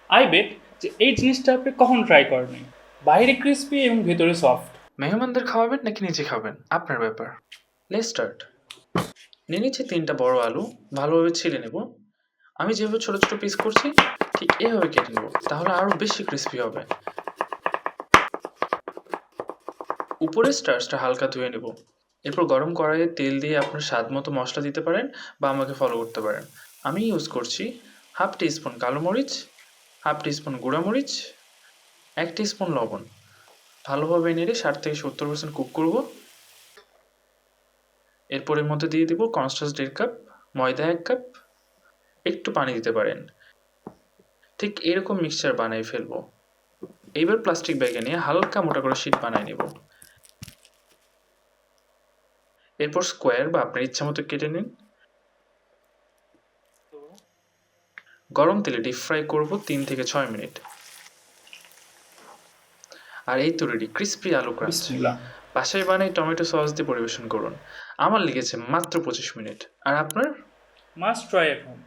I bet যে এই জিনিসটা আপনি কখন ট্রাই করেনি। বাইরে ক্রিস্পি এবং ভেতরে সফট। মেহমানদের খাওয়াবেন নাকি নিজে খাবেন আপনার ব্যাপার। Let's start. নিয়ে নিচ্ছি 3টা বড় আলু, ভালোভাবে ছিলে নেব। আমি যেভাবে ছোট ছোট পিস করছি ঠিক এভাবে কেটে নেব, তাহলে আরও বেশি ক্রিস্পি হবে। উপরে স্টার্চটা হালকা ধুয়ে নেব। এরপর গরম কড়াইয়ে তেল দিয়ে আপনার স্বাদ মতো মশলা দিতে পারেন বা আমাকে ফলো করতে পারেন। আমি ইউজ করছি হাফ টিস্পুন কালো মরিচ, হাফ টিস্পুন গুঁড়া মরিচ, 1 টিস্পুন লবণ। ভালোভাবে নেড়ে 60 থেকে 70% কুক করব। এরপর এর মধ্যে দিয়ে দিব কর্নস্টার্চ 1.5 কাপ, ময়দা 1 কাপ, একটু পানি দিতে পারেন। ঠিক এরকম মিক্সচার বানিয়ে ফেলবো। এইবার প্লাস্টিক ব্যাগে নিয়ে হালকা মোটা করে শীট বানিয়ে নেব। এরপর স্কোয়ার বা আপনার ইচ্ছা মতো কেটে নিন। গরম তেলে ডিপ ফ্রাই করব 3 থেকে 6 মিনিট। আর এই তো রেডি ক্রিস্পি আলু ক্রাঞ্চ। বিসমিল্লাহ। বাসায় বানাই টমেটো সস দিয়ে পরিবেশন করুন। আমার লেগেছে মাত্র 25 মিনিট। আর আপনার? Must try at home.